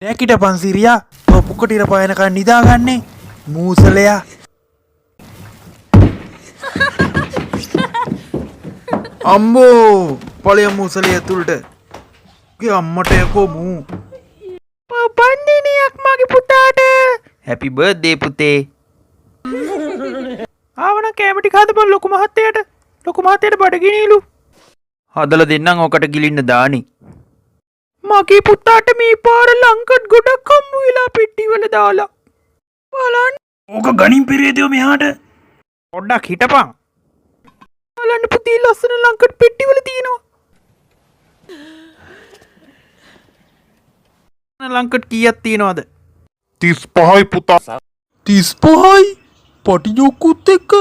නැකිටපන් සිරියා. ඔය පුකටිර පායනකන් නිදාගන්නේ මූසලයා. අම්බෝ පළය මූසලය ඇතුළට. ගේ අම්මට යකෝ මූ. පන්දිනයක් මගේ පුතාට. හැපි බර්ත්ඩේ පුතේ. ආවනම් කැම ටික හදපන් ලොකු මහත්තයාට. ලොකු මහත්තයාට බඩගිනිලු. හදලා දෙන්නම් ඔකට ගිලින්න දානි. මගේ පුතාට මේ පාර ලංකට් ගොඩක් හම්බු වෙලා පෙට්ටිවල දාලා. බලන්න. ඕක ගණින් පෙරේදෝ මෙහාට. පොඩ්ඩක් හිටපන්. බලන්න පුතේ ලස්සන ලංකට් පෙට්ටිවල තියෙනවා. ලංකට් කීයක් තියෙනවද? 35යි පුතා. 35යි? පටිජෝකුත් එක්ක.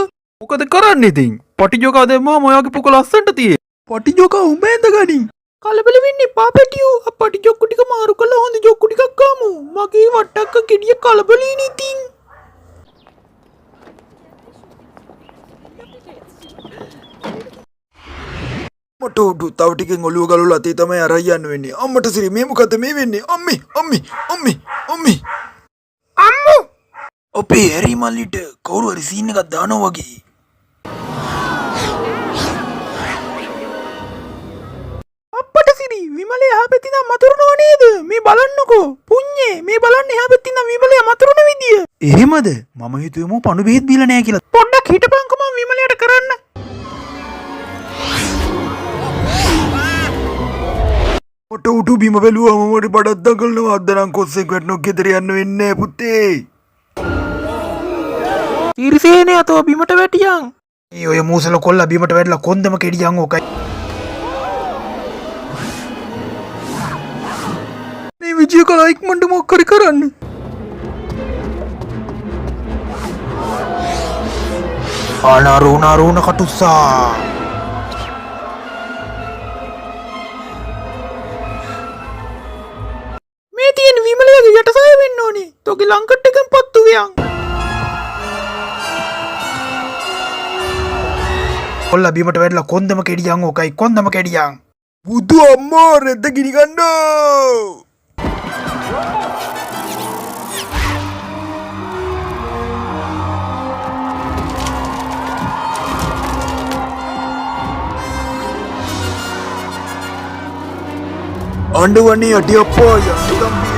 මොකද කරන්නේ ඉතින්? පටිජෝක දැම්මම ඔයාගේ පුක ලස්සනට තියෙයි. පටිජෝක උඹ ඇඳ ගනින්. කලබල වෙන්න එපා පැටියෝ. අපටි ජොක්කු ටික මාරු කළා හොඳ ජොක්කු ටිකක් ගමු. මගේ වට්ටක්ක කෙඩිය කලබලින් ඉතින්. මට උඩු තව ටිකෙන් ඔළුව ගලවලා අතේ තමයි අරයි යන්න වෙන්නේ. අම්මට සිරි මේ මොකද මේ වෙන්නේ? අම්මි. අම්මෝ. ඔපේ හැරි මල්ලිට කවුරු හරි සීන් එකක් දානවා වගේ. අප්පට සිරි විමලේ එහා පැත්තේ නම් මතුරුනව නේද? මේ බලන්නකෝ. පුඤ්ඤේ මේ බලන්න එහා පැත්තේ නම් විමලේ මතුරුන විදිය. එහෙමද? මම හිතුවේ පණු බෙහෙත් බීලා නැහැ කියලා. පොඩ්ඩක් හිටපන්කම විමලයට කරන්න. මට උඩු බිම බැලුවම මට බඩක් දඟලනවා. අද්දනම් කොස්සෙක් වැටෙනොත් ගෙදර යන්න වෙන්නේ නැහැ පුතේ. තිරිසේනේ අතෝ බිමට වැටියන්. මේ ඔය මූසල කොල්ල බිමට වැටලා කොන්දම කෙඩියන් ඕකයි. මේ විජය කලා ඉක්මනට මොකක් හරි කරන්න. අනාරුණ කටුස්සා. මේ තියෙන විමලයාගේ යටසය වෙන්න ඕනේ. තෝගේ ලංකට් එකෙන් පත්තු වියන්. කොල්ල බිමට වැටලා කොන්දම කෙඩියන් ඕකයි කොන්දම කෙඩියන්. බුදු අම්මා රෙද්ද ගිනි ගන්නෝ. අඬවන්නේ අඩි අප්පා යන්න තම්බි.